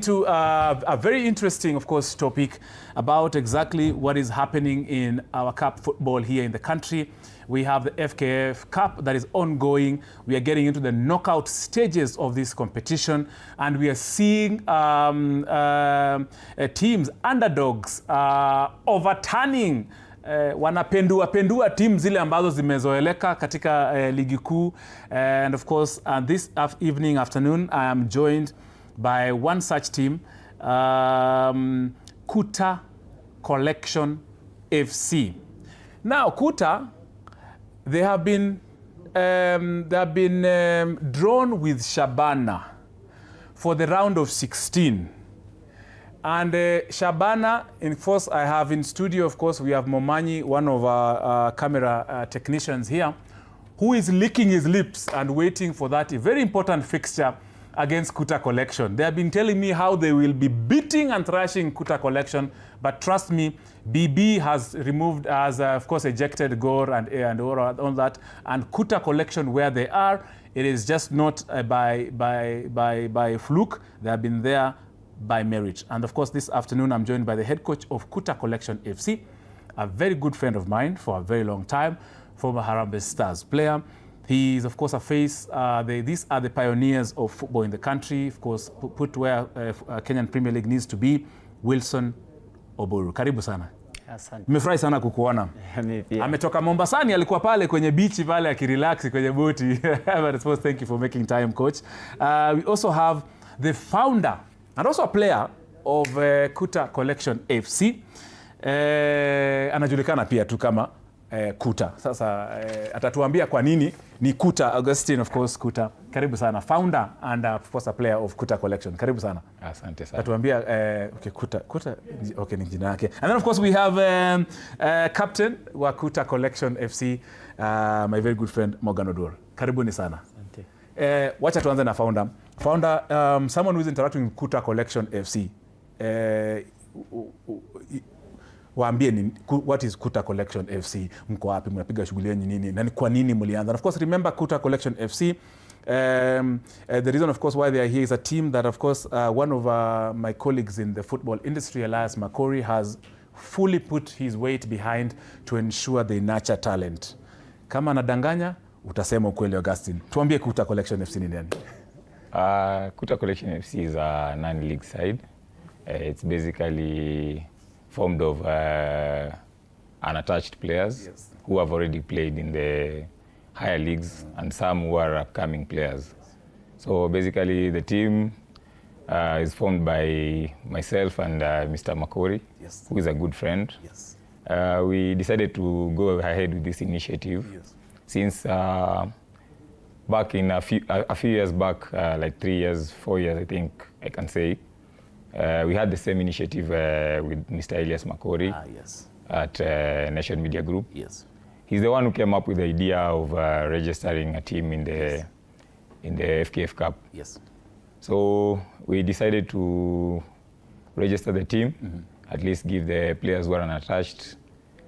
into a very interesting, of course, topic about exactly what is happening in our cup football here in the country. We have the FKF Cup that is ongoing. We are getting into the knockout stages of this competition, and we are seeing teams, underdogs, overturning wanapendua team zile ambazo zimezoeleka katika ligi kuu. And of course, this afternoon, I am joined by one such team, KUTA Colllection FC. Now, KUTA, they have been drawn with Shabana for the round of 16. And Shabana, in course, I have in studio, of course, we have Momanyi, one of our camera technicians here, who is licking his lips and waiting for that very important fixture against KUTA Colllection. They have been telling me how they will be beating and thrashing KUTA Colllection, but trust me, BB has removed, of course, ejected Gore and all that, and KUTA Colllection, where they are, it is just not by fluke. They have been there by merit. And of course, this afternoon, I'm joined by the head coach of KUTA Colllection FC, a very good friend of mine for a very long time, former Harambee Stars player. He is, of course, a face. These are the pioneers of football in the country, of course, put where Kenyan Premier League needs to be. Wilson Oburu, karibu sana. Asante. Nimefurahi sana kukuona. Ametoka Mombasani, alikuwa pale kwenye beach pale akirelax kwenye boti. But I suppose, thank you for making time, coach. We also have the founder and also a player of KUTA Colllection FC. Anajulikana pia tu kama KUTA. Sasa atatuambia kwa nini ni KUTA. Augustine, of course, KUTA. Karibu sana. Founder and of course a player of KUTA Colllection. Karibu sana. Asante sana. Atatuambia okay, KUTA okay, ni jina yake. And then of course we have captain wa KUTA Colllection FC, my very good friend Morgan Odur. Karibuni sana. Asante. Wacha tuanze na founder. Founder, someone who is interacting with KUTA Colllection FC. Waambie ni what is KUTA Colllection FC, mko wapi, mnapiga shughuli yenu nini, na kwa nini mlianza? And of course, remember KUTA Colllection FC, the reason of course why they are here is a team that of course one of my colleagues in the football industry, Elias Makori, has fully put his weight behind to ensure they nurture talent. Kama nadanganya, utasema ukweli. Augustine, tuambie KUTA Colllection FC ni nani? KUTA Colllection FC is a non-league side. It's basically formed of unattached players, yes, who have already played in the higher leagues, and some who are upcoming players. So basically the team is formed by myself and Mr. Makori, yes, who is a good friend. Yes. We decided to go ahead with this initiative, yes, since back in a few years back, like 3 years, 4 years, I think I can say, we had the same initiative with Mr. Elias Makori, yes, at Nation Media Group. Yes. He's the one who came up with the idea of registering a team in the FKF Cup. Yes. So we decided to register the team, mm-hmm, at least give the players who are unattached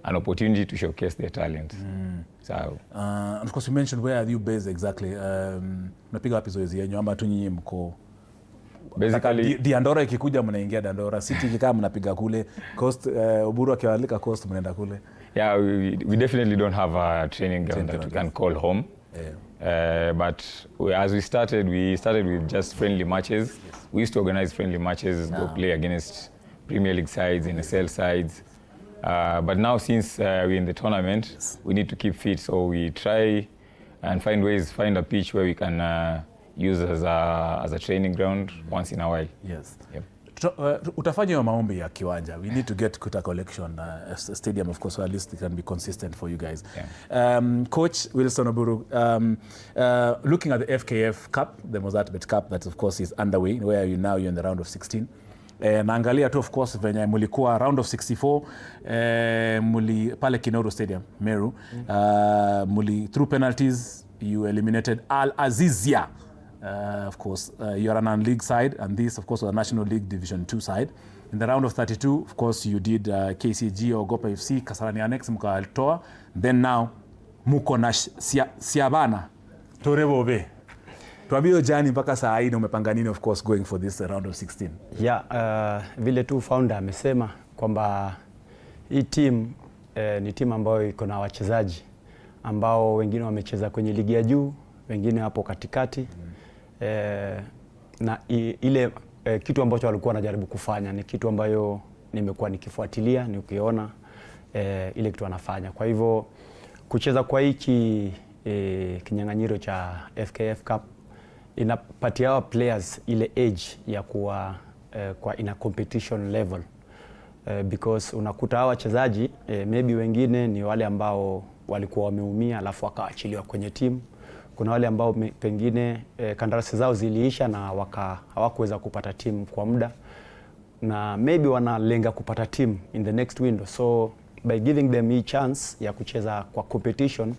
an opportunity to showcase their talent. Mm. So, of course, you mentioned where are you based exactly? Napiga wapi zoezi yenyu ama tu nyinyi mko? Basically, Dandora ikikuja mnaingia Dandora, City ikikaa mnapiga kule, Coast Oburu akiwalika Coast mnaenda kule. Yeah, we definitely don't have a training ground that we can call home. Yeah. But as we started with just friendly matches. Yes. We used to organize friendly matches, go play against Premier League sides, NSL sides. But now since we're in the tournament, yes, we need to keep fit, so we try and find a pitch where we can use as a training ground once in a while. Yes. Yep. Utafanya maombi ya kiwanja. We need to get KUTA Colllection stadium, of course, so at least it can be consistent for you guys. Yeah. Coach Wilson Oburu, looking at the FKF Cup, the Mozartbet Cup, that of course is underway, where you're in the round of 16. Naangalia tu of course venye mulikuwa round of 64, muli pale Kinoru Stadium, Meru, muli through penalties you eliminated Al Azizia. Of course, you're an non-league side, and this, of course, was a National League Division 2 side. In the round of 32, of course, you did KCG or Gopa FC, Kasarani Annex, Mukaaltoa. Then now, muko na Siabana, Torebobe. Tuambie jani mpaka saa hii na umepanga nini of course going for this round of 16? Yeah, vile tu founder amesema kwamba hii team ni team ambayo iko na wachezaji ambao wengine wamecheza kwenye ligi ya juu, wengine hapo katikati. Na ile kitu ambacho walikuwa wanajaribu kufanya ni kitu ambayo nimekuwa nikifuatilia, nikiona ile kitu wanafanya. Kwa hivyo kucheza kwa hiki kinyang'anyiro cha FKF Cup inapatia hawa players ile age ya kuwa kwa ina competition level, because unakuta hawa wachezaji maybe wengine ni wale ambao walikuwa wameumia alafu wakaachiliwa kwenye timu. Kuna wale ambao pengine kandarasi zao ziliisha na hawakuweza kupata timu kwa muda, na maybe wanalenga kupata timu in the next window. So by giving them a chance ya kucheza kwa competition,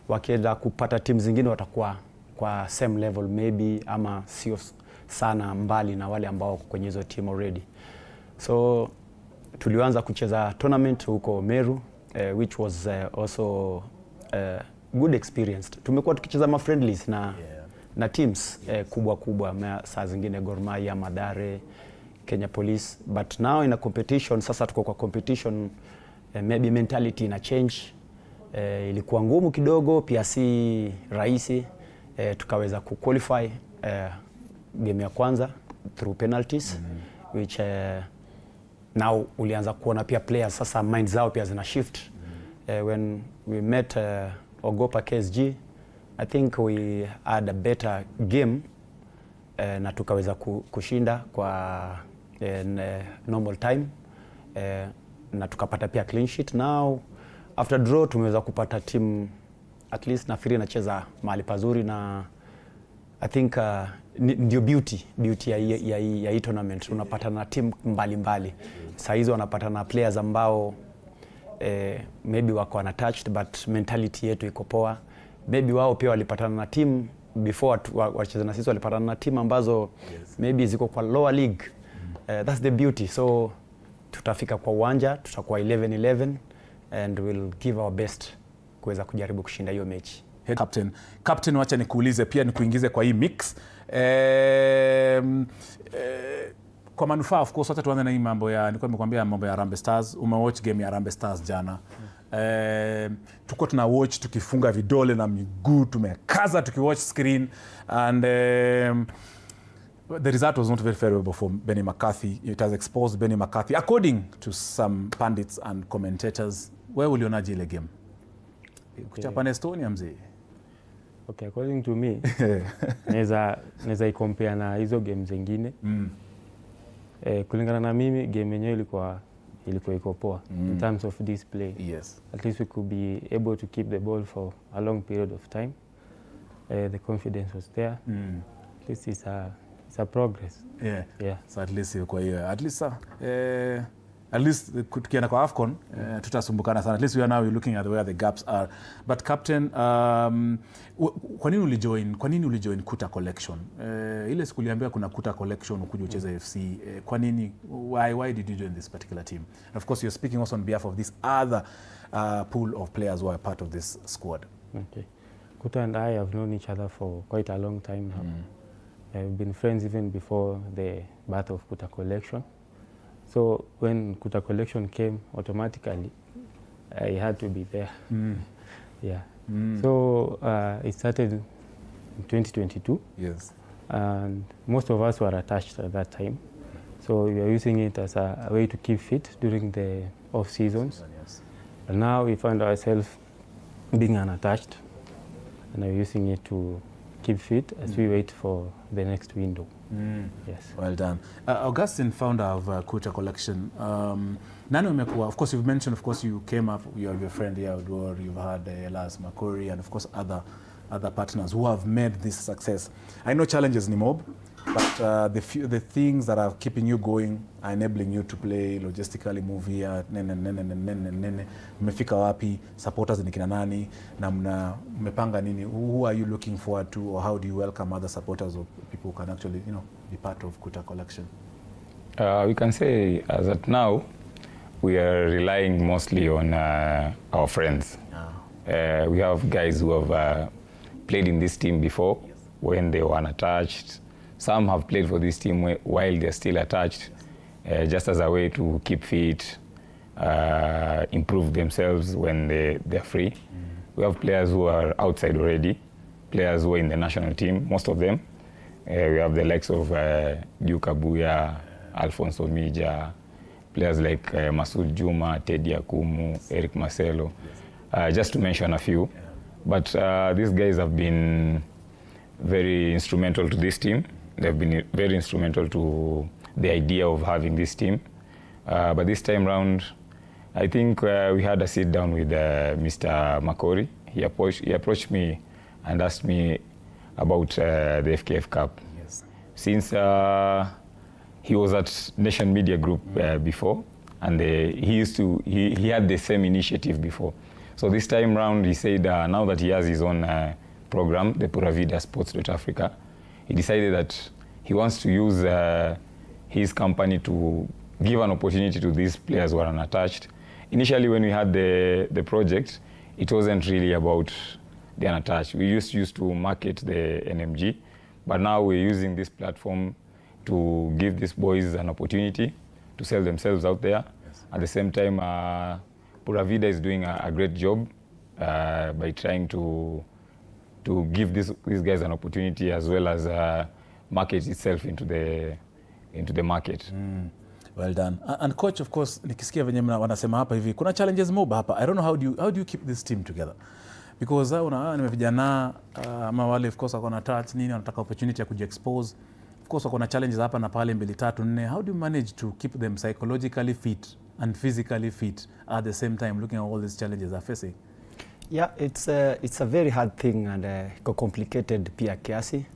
wakienda kupata timu zingine watakuwa kwa same level maybe, ama sio sana mbali na wale ambao kwenye hizo team already. So tulianza kucheza tournament huko Meru, which was also good experience. Tumekuwa tukicheza ma friendlies na teams kubwa saa zingine Gor Mahia, Mathare, Kenya Police, but now in a competition, sasa tuko kwa competition, maybe mentality ina change. Ilikuwa ngumu kidogo, pia si rahisi. Tukaweza kuqualify game ya kwanza through penalties, which now ulianza kuona pia players sasa mind zao pia zina shift. When we met Ogopa KSG, I think we had a better game, na tukaweza kushinda kwa normal time, na tukapata pia clean sheet. Now after draw tumeweza kupata team at least nafikiri nacheza mahali pazuri, na I think ndio beauty ya hii tournament. Unapata na team mbalimbali. Saa hizo wanapata na players ambao maybe wako unattached but mentality yetu iko poa. Maybe wao pia walipatana na team before wacheza na sisi, walipatana na team ambazo maybe ziko kwa lower league. That's the beauty. So tutafika kwa uwanja, tutakuwa 11-11 and we'll give our best kuweza kujaribu kushinda hiyo mechi. Captain, wacha nikuulize pia nikuingize kwa hii mix. Kwa manufaa of course, wacha tuanze na hii mambo ya, nilikuwa nimekuambia mambo ya Harambee Stars. Umewatch game ya Harambee Stars jana. Tuko tuna watch tukifunga vidole na miguu, tumekaza tukiwatch screen, and the result was not very favorable for Benny McCarthy. It has exposed Benny McCarthy according to some pundits and commentators. Wewe ulionaje ile game? Kuchapa Estonia mzee. Okay, according to me, naweza ikompare na hizo game zingine. Kulingana na mimi, game yenyewe ilikuwa iko poa in terms of display. Yes. At least we could be able to keep the ball for a long period of time. The confidence was there. At least it's a progress. Yeah. So at least kwa hiyo, at least tukienda kwa AFCON tutasumbukana sana. At least we are now looking at where the gaps are. But Captain, kwa nini ulijoin KUTA Collection? Ile siku uliambiwa kuna KUTA Collection ukuje ucheze FC. Kwa nini, why did you join this particular team? And of course you're speaking also on behalf of this other pool of players who are part of this squad. Okay. KUTA and I have known each other for quite a long time now. We've been friends even before the birth of KUTA Collection. So when KUTA Collection came, automatically I had to be there. Yeah. So it started in 2022. Yes. And most of us were attached at that time. So we were using it as a way to keep fit during the off seasons. Yes. And now we find ourselves being unattached, and we're using it to keep fit as we wait for the next window. Yes. Well done. Augustine, founder of KUTA Collection. Nani umekuwa, of course you've mentioned, of course you came up, you have your friend here, Odwor, you've had Elas Makori, and of course other partners who have made this success. I know challenges ni mob, but the things that are keeping you going are enabling you to play logistically, move here, nene. Mmefika wapi, supporters ni kina nani, na mmepanga nini? Who are you looking forward to, or how do you welcome other supporters or people who can actually, be part of KUTA Collection? We can say as at now, we are relying mostly on our friends. We have guys who have played in this team before, when they were unattached. Some have played for this team while they're still attached, just as a way to keep fit, improve themselves when they're free. We have players who are outside already, players who are in the national team, most of them. We have the likes of Kabuya, Alfonso Mija, players like Masoud Juma, Teddy Akumu, Eric Marcelo, just to mention a few. But these guys have been very instrumental to this team. They've been very instrumental to the idea of having this team. But this time round, I think we had a sit down with Mr. Makori. He approached me and asked me about the FKF Cup. Yes. Since he was at Nation Media Group before, and he had the same initiative before. So this time round, he said now that he has his own program, the Pura Vida Sports.Africa, he decided that he wants to use his company to give an opportunity to these players who are unattached. Initially, when we had the project, it wasn't really about the unattached. We used to market the NMG, but now we're using this platform to give these boys an opportunity to sell themselves out there. Yes. At the same time, Pura Vida is doing a great job by trying to give these guys an opportunity, as well as market itself into the market. Well done. And coach, of course, nikisikia venye wanasema hapa hivi, kuna challenges mob hapa. I don't know how do you keep this team together? Because ni vijana ama wale of course wako na touch nini, wanataka opportunity ya kujiexpose. Of course wako na challenges hapa na pale 2, 3, 4. How do you manage to keep them psychologically fit and physically fit at the same time, looking at all these challenges they're facing? Yeah, it's a very hard thing and complicated pia kiasi.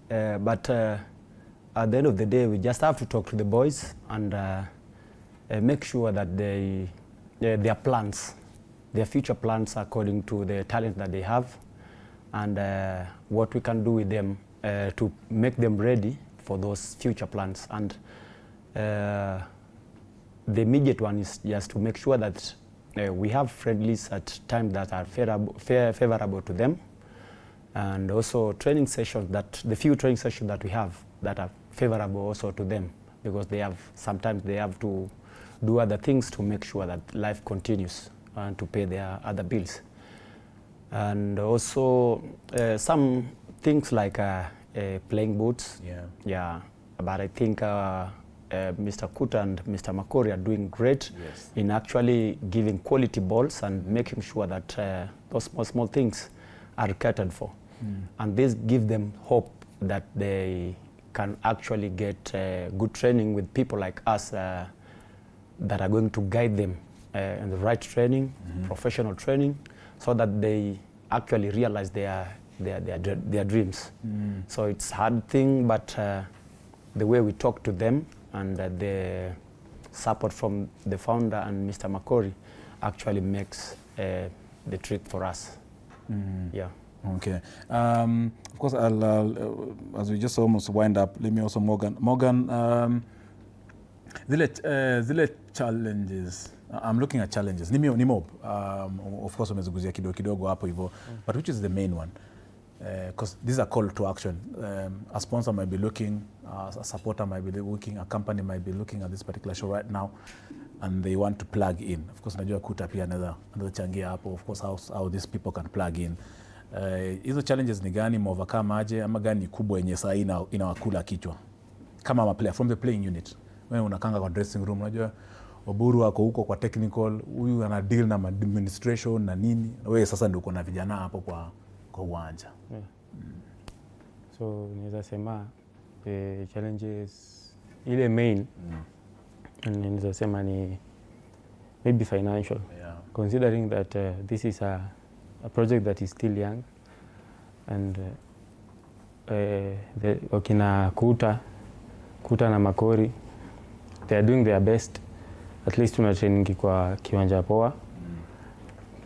But at the end of the day, we just have to talk to the boys and make sure that their plans, their future plans according to the talent that they have, and what we can do with them to make them ready for those future plans. And the immediate one is just to make sure that we have friendlies at times that are favorable to them, and also training sessions, that the few training sessions that we have that are favorable also to them, because sometimes they have to do other things to make sure that life continues and to pay their other bills. And also some things like playing boots. Yeah. But I think Mr. KUTA and Mr. Makori are doing great. Yes. In actually giving quality balls and making sure that those small things are catered for. And this gives them hope that they can actually get good training with people like us that are going to guide them in the right training, professional training, so that they actually realize their dreams. So it's a hard thing, but the way we talk to them and the support from the founder and Mr. Makori actually makes the trick for us. Yeah. Okay. Of course, I'll as we just almost wind up, let me also Morgan, zile challenges, I'm looking at challenges, ni mob. Of course, umezunguzia kidogo hapo hivyo, but which is the main one? Because these are call to action. A sponsor might be looking, a supporter might be looking, a company might be looking at this particular show right now, and they want to plug in. Of course, najua KUTA pia another changia hapo, of course, how these people can plug in. Hizo challenges ni gani, overcome aje, ama gani kubwa yenye saa inawakula kichwa kama ma player from the playing unit? Wewe unakanga kwa dressing room, unajua Oburu wako huko kwa technical, huyu ana deal na administration na nini, wewe sasa ndio uko na vijana hapo kwa uwanja. Yeah. So naweza sema challenges ile main naweza sema ni maybe financial. Yeah. Considering that this is a project that is still young, and wakina KUTA na Makori, they are doing their best. At least tuna training kwa kiwanja poa,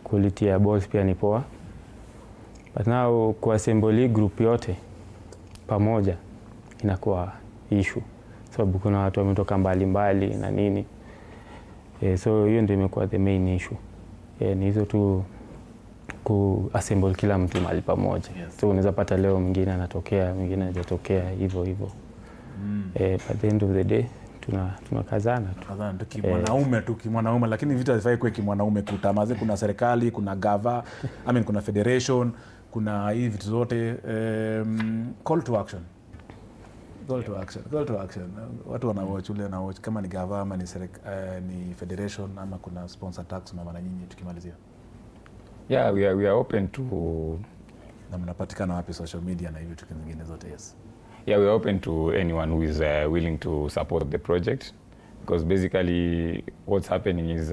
quality ya balls pia ni poa, but now kuassemble group yote pamoja inakuwa issue, sababu kuna watu wametoka mbali na nini. So hiyo ndio imekuwa the main issue. Ni hizo tu ku-assemble kila mtu mahali pamoja. Yes. So unaweza pata leo mwingine anatokea, mwingine hajatokea, hivyo. By the end of the day tunakazana tu. Kadhaa kimwanaume, lakini vitu havifai kuwa kimwanaume. Kutamaze, kuna serikali, kuna gava, kuna federation, kuna hii vitu zote. Call to action. Watu wanawatch ule na watch kama ni gava ama ni federation ama kuna sponsor tax mara nyinyi tukimalizia. Yeah, we are open to. Na mnapatikana wapi social media na hivi vitu vingine zote? Yes. Yeah, we are open to anyone who is willing to support the project, because basically what's happening is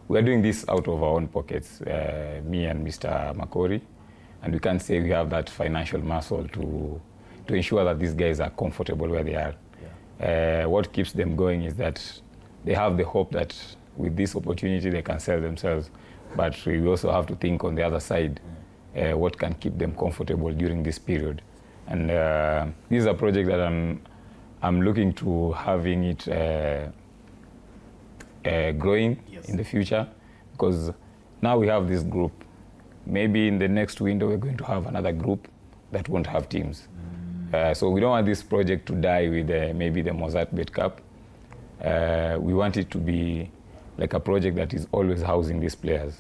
we are doing this out of our own pockets, me and Mr. Makori, and we can't say we have that financial muscle to ensure that these guys are comfortable where they are. Yeah. What keeps them going is that they have the hope that with this opportunity they can sell themselves, but we also have to think on the other side, what can keep them comfortable during this period. And this is a project that I'm looking to having it growing in the future, because now we have this group. Maybe in the next window we're going to have another group that won't have teams. So we don't want this project to die with maybe the Mozart Bet Cup. We want it to be like a project that is always housing these players.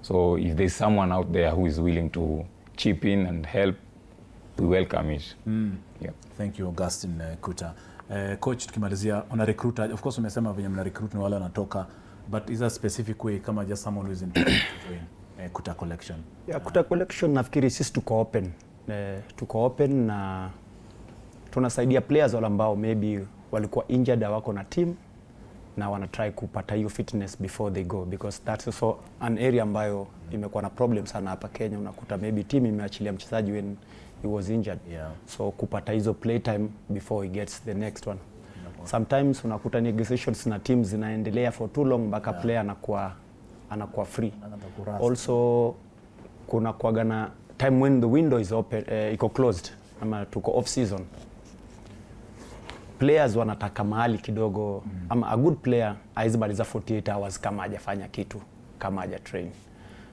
So if there's someone out there who is willing to chip in and help, we welcome it. Yeah. Thank you, Augustine Kuta. Coach, tukimalizia on a recruiter, of course umesema venye mna recruit ni wale wanatoka, but is a specific way kama just someone who is interested to join KUTA Collection? Yeah, KUTA Collection nafikiri sisi tuko open na tunasaidia players wale ambao maybe walikuwa injured, wako na team na wana try kupata hiyo fitness before they go, because that's also an area ambayo imekuwa na problem sana hapa Kenya. Unakuta maybe team imeachilia mchezaji when he was injured. Yeah. So kupata hizo play time before he gets the next one. Sometimes unakuta negotiations na teams zinaendelea for too long mpaka player anakuwa free. Also kuna kuaga na time when the window is open, iko closed ama tuko off season. Players wanataka mahali kidogo, ama a good player haizimaliza 48 hours kama hajafanya kitu, kama haja train.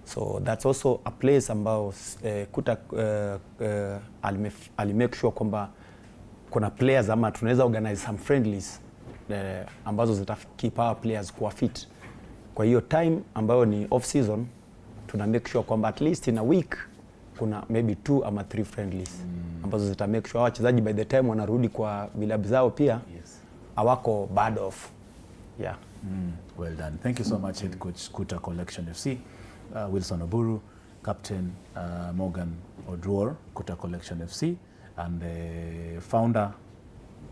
So that's also a place ambao KUTA alimake sure kwamba kuna players ama tunaweza organize some friendlies ambazo zitakeep our players kuwa fit. Kwa hiyo time ambayo ni off season, tuna make sure kwamba at least in a week kuna maybe 2 ama 3 friendlies ambazo zita make sure wachezaji by the time wanarudi kwa vilabu zao pia hawako bad off. Yeah. Well done. Thank you so much, head coach KUTA Collection FC, Wilson Oburu, captain Morgan Odwor, KUTA Collection FC, and founder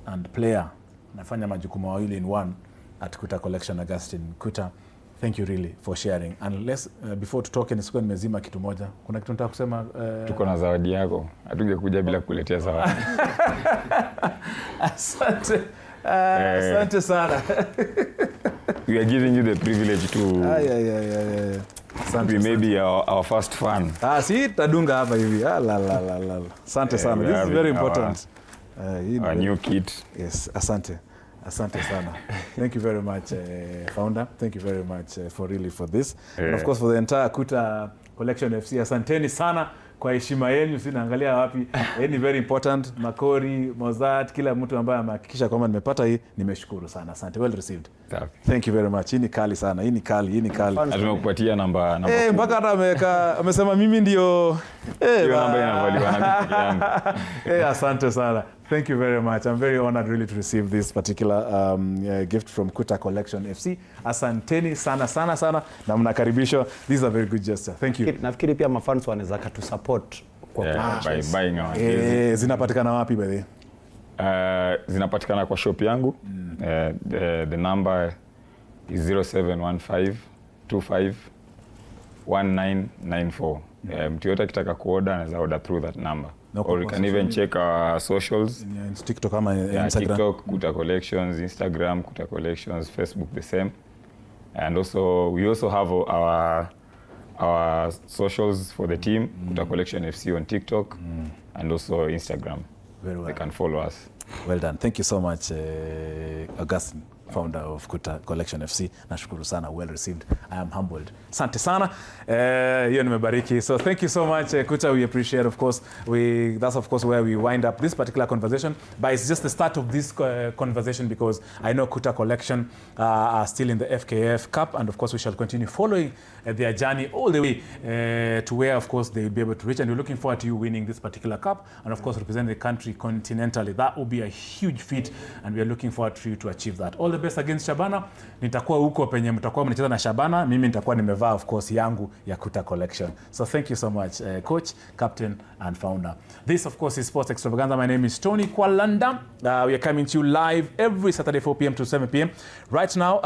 and player. Nafanya majukumu mawili in one at KUTA Collection, Augustine Kuta. Thank you really for sharing. And let's before to talk, nisikuwa nimezima kitu moja. Kuna kitu nataka kusema? Tuko na zawadi yako. Hatungekuja bila kukuletea zawadi. Asante. Asante sana. We are giving you the privilege to be maybe our first fan. Si tadunga hapa hivi. La. Asante sana. This is very important. Our new kit. Yes, asante. Asante sana. Thank you very much, founder. Thank you very much for this. And of course for the entire KUTA Collection FC. Asanteni sana kwa heshima yenu. Sinaangalia wapi. Ni very important. Makori, Mozart, kila mtu ambaye amehakikisha kwamba nimepata hii, nimeshukuru sana. Asante. Well received. Thank you very much. Hii ni kali sana. Hii ni kali. Tumekupatia namba. Mpaka hata amesema mimi ndio hiyo namba inavaliwa na mimi yangu. Asante sana. Thank you very much. I'm very honored really to receive this particular gift from KUTA Collection FC. Asanteni sana na mnakaribishwa. This is a very good gesture. Thank you. Nafikiri pia mafans wanaweza katu support kwa by buying our jerseys. Zinapatikana wapi by the way? Zinapatikana kwa shop yangu. The number is 0715 25 1994. Mtu yote akitaka kuorder anaweza order through that number. Or you can even check our socials. In TikTok ama Instagram. TikTok, KUTA Collections, Instagram, KUTA Collections, Facebook the same. And also we also have our socials for the team, KUTA Collection FC on TikTok and also Instagram. Very well. They can follow us. Well done. Thank you so much, Augustine. founder of KUTA Colllection FC. Nashukuru sana, well received. I am humbled. Asante sana. Hiyo nimebariki. So thank you so much, KUTA. We appreciate, of course. That's of course where we wind up this particular conversation. But it's just the start of this conversation, because I know KUTA Collection are still in the FKF Cup, and of course we shall continue following their journey all the way to where, of course, they will be able to reach. And we're looking forward to you winning this particular cup, and of course represent the country continentally. That will be a huge feat, and we are looking forward to you to achieve that. All the best against Shabana. Nitakuwa huko penye mtakuwa mnacheza na Shabana, mimi nitakuwa nimevaa of course yangu ya KUTA Collection. So thank you so much, coach, captain and founder. This of course is Sports Extravaganza. My name is Tony Kwalanda. We are coming to you live every Saturday 4 p.m. to 7 p.m. Right now